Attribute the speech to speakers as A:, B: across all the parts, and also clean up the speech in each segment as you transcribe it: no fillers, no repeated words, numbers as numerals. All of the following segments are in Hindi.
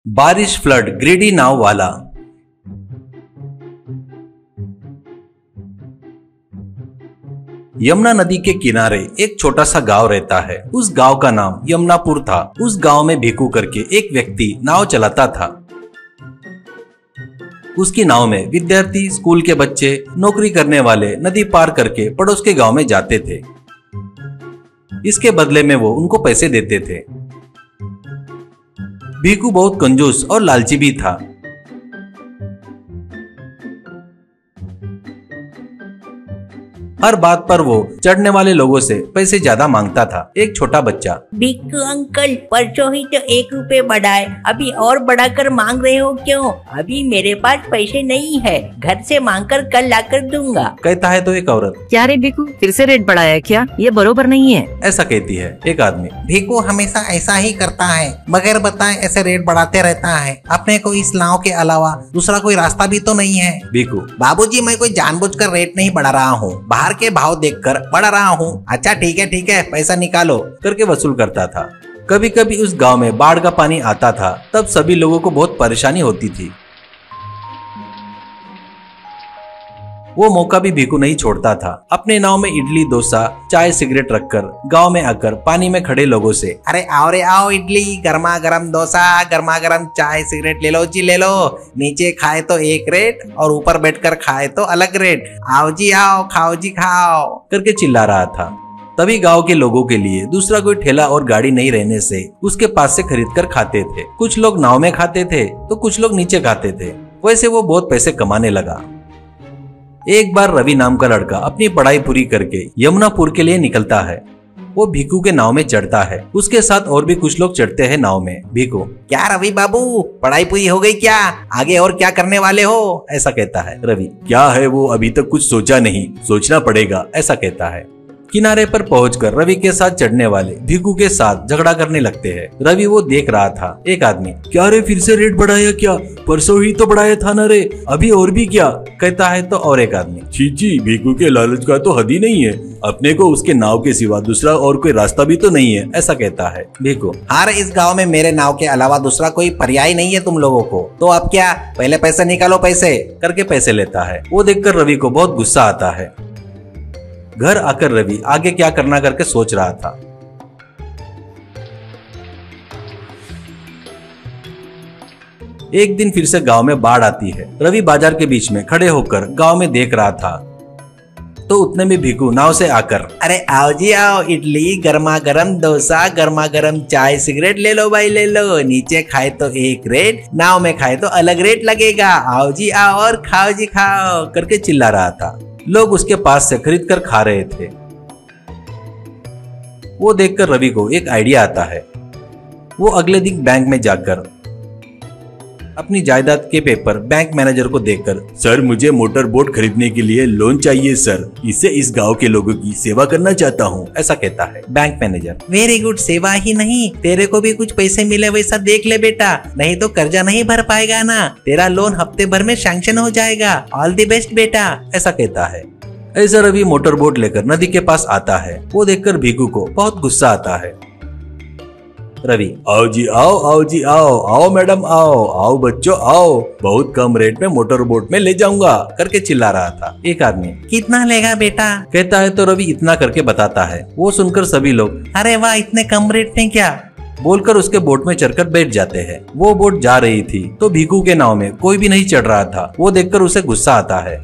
A: बारिश फ्लड ग्रीडी नाव वाला। यमुना नदी के किनारे एक छोटा सा गांव रहता है। उस गांव का नाम यमुनापुर था। उस गांव में भिकू करके एक व्यक्ति नाव चलाता था। उसकी नाव में विद्यार्थी, स्कूल के बच्चे, नौकरी करने वाले नदी पार करके पड़ोस के गांव में जाते थे। इसके बदले में वो उनको पैसे देते थे। भिकू बहुत कंजूस और लालची भी था। हर बात पर वो चढ़ने वाले लोगों से पैसे ज्यादा मांगता था। एक छोटा बच्चा,
B: भिक्कू अंकल, परसों ही तो 1 रुपए बढ़ाए, अभी और बढ़ाकर मांग रहे हो क्यों? अभी मेरे पास पैसे नहीं है, घर से मांगकर कल लाकर दूंगा,
A: कहता है तो एक औरत।
C: क्या रे भिक्कू, फिर से रेट बढ़ाया क्या? ये बरोबर नहीं है,
A: ऐसा कहती है एक आदमी।
D: भिकू हमेशा ऐसा ही करता है, बगैर बताए ऐसे रेट बढ़ाते रहता है। अपने को इस नाव के अलावा दूसरा कोई रास्ता भी तो नहीं है।
A: भिकू,
D: बाबूजी, मैं कोई जानबूझकर रेट नहीं बढ़ा रहा हूँ, बाहर के भाव देखकर बढ़ा रहा हूँ। अच्छा ठीक है, पैसा निकालो,
A: करके वसूल करता था। कभी कभी उस गांव में बाढ़ का पानी आता था, तब सभी लोगों को बहुत परेशानी होती थी। वो मौका भी भिकू नहीं छोड़ता था। अपने नाव में इडली, डोसा, चाय, सिगरेट रखकर गांव में आकर पानी में खड़े लोगों से,
D: अरे आओ रे आओ, इडली, गर्मा गर्म डोसा, गर्मा गर्म चाय, सिगरेट ले लो जी ले लो। नीचे खाए तो एक रेट और ऊपर बैठकर खाए तो अलग रेट। आओ जी आओ, खाओ जी खाओ,
A: करके चिल्ला रहा था। तभी गांव के लोगों के लिए दूसरा कोई ठेला और गाड़ी नहीं रहने से उसके पास से खरीद कर खाते थे। कुछ लोग नाव में खाते थे तो कुछ लोग नीचे खाते थे। वैसे वो बहुत पैसे कमाने लगा। एक बार रवि नाम का लड़का अपनी पढ़ाई पूरी करके यमुनापुर के लिए निकलता है। वो भिकू के नाव में चढ़ता है। उसके साथ और भी कुछ लोग चढ़ते हैं नाव में। भिकू,
D: क्या रवि बाबू, पढ़ाई पूरी हो गई क्या? आगे और क्या करने वाले हो?
A: ऐसा कहता है। रवि, क्या है वो, अभी तक कुछ सोचा नहीं, सोचना पड़ेगा, ऐसा कहता है। किनारे पर पहुंचकर रवि के साथ चढ़ने वाले भिकू के साथ झगड़ा करने लगते हैं। रवि वो देख रहा था। एक आदमी, क्या रे, फिर से रेट बढ़ाया क्या? परसों ही तो बढ़ाया था ना रे, अभी और भी क्या? कहता है तो और एक आदमी,
E: छी, भिकू के लालच का तो हद ही नहीं है। अपने को उसके नाव के सिवा दूसरा और कोई रास्ता भी तो नहीं है,
A: ऐसा कहता है भिकू।
D: अरे इस गाँव में मेरे नाव के अलावा दूसरा कोई पर्याय नहीं है तुम लोगों को, तो अब क्या? पहले पैसे निकालो, पैसे,
A: करके पैसे लेता है। वो देखकर रवि को बहुत गुस्सा आता है। घर आकर रवि आगे क्या करना करके सोच रहा था। एक दिन फिर से गांव में बाढ़ आती है। रवि बाजार के बीच में खड़े होकर गांव में देख रहा था तो उतने में भिकू नाव से आकर,
D: अरे आओ जी आओ, इडली, गर्मा गर्म डोसा, गर्मा गर्म चाय, सिगरेट ले लो भाई ले लो। नीचे खाए तो एक रेट, नाव में खाए तो अलग रेट लगेगा। आओ जी आओ और खाओ जी खाओ, करके चिल्ला रहा था। लोग उसके पास से खरीद कर खा रहे थे। वो देखकर रवि को एक आइडिया आता है। वो अगले दिन बैंक में जाकर अपनी जायदाद के पेपर बैंक मैनेजर को देकर,
E: सर मुझे मोटर बोट खरीदने के लिए लोन चाहिए सर, इससे इस गांव के लोगों की सेवा करना चाहता हूँ,
A: ऐसा कहता है बैंक मैनेजर।
D: वेरी गुड, सेवा ही नहीं, तेरे को भी कुछ पैसे मिले वैसा देख ले बेटा, नहीं तो कर्जा नहीं भर पाएगा ना। तेरा लोन हफ्ते भर में सैंक्शन हो जाएगा। ऑल द बेस्ट बेटा,
A: ऐसा कहता है। ऐसा रवि मोटर बोट लेकर नदी के पास आता है। वो देखकर भिकू को बहुत गुस्सा आता है। रवि,
E: आओ जी आओ, आओ जी आओ, आओ मैडम आओ, आओ बच्चों आओ, बहुत कम रेट में मोटर बोट में ले जाऊंगा,
A: करके चिल्ला रहा था। एक आदमी,
D: कितना लेगा बेटा?
A: कहता है तो रवि इतना करके बताता है। वो सुनकर सभी लोग,
D: अरे वाह, इतने कम रेट में क्या?
A: बोलकर उसके बोट में चढ़कर बैठ जाते हैं। वो बोट जा रही थी तो भिकू के नाव में कोई भी नहीं चढ़ रहा था। वो देखकर उसे गुस्सा आता है।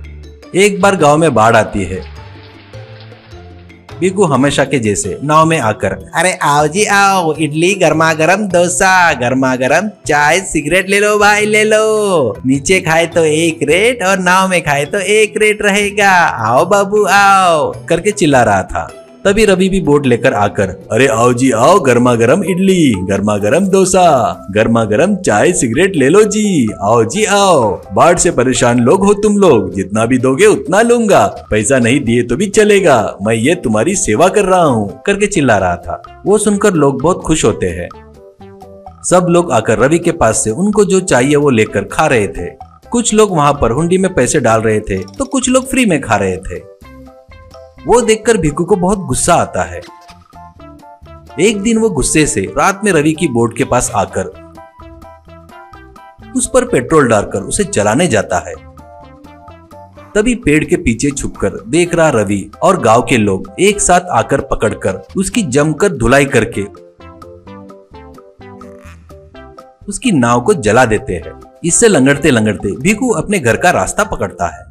A: एक बार गांव में बाढ़ आती है। भिकू हमेशा के जैसे नाव में आकर,
D: अरे आओ जी आओ, इडली, गर्मा गर्म डोसा, गर्मा गर्म चाय, सिगरेट ले लो भाई ले लो। नीचे खाए तो एक रेट और नाव में खाए तो एक रेट रहेगा। आओ बाबू आओ,
A: करके चिल्ला रहा था। तभी रवि भी बोट लेकर आकर,
E: अरे आओ जी आओ, गर्मा गर्म इडली, गर्मा गर्म डोसा, गर्मा गर्म चाय, सिगरेट ले लो जी, आओ जी आओ। बाढ़ से परेशान लोग हो तुम लोग, जितना भी दोगे उतना लूंगा, पैसा नहीं दिए तो भी चलेगा, मैं ये तुम्हारी सेवा कर रहा हूँ,
A: करके चिल्ला रहा था। वो सुनकर लोग बहुत खुश होते हैं। सब लोग आकर रवि के पास से उनको जो चाहिए वो लेकर खा रहे थे। कुछ लोग वहाँ पर हुंडी में पैसे डाल रहे थे तो कुछ लोग फ्री में खा रहे थे। वो देखकर भिकू को बहुत गुस्सा आता है। एक दिन वो गुस्से से रात में रवि की बोट के पास आकर उस पर पेट्रोल डालकर उसे जलाने जाता है। तभी पेड़ के पीछे छुपकर देख रहा रवि और गांव के लोग एक साथ आकर पकड़कर उसकी जमकर धुलाई करके उसकी नाव को जला देते हैं। इससे लंगड़ते लंगड़ते भिखू अपने घर का रास्ता पकड़ता है।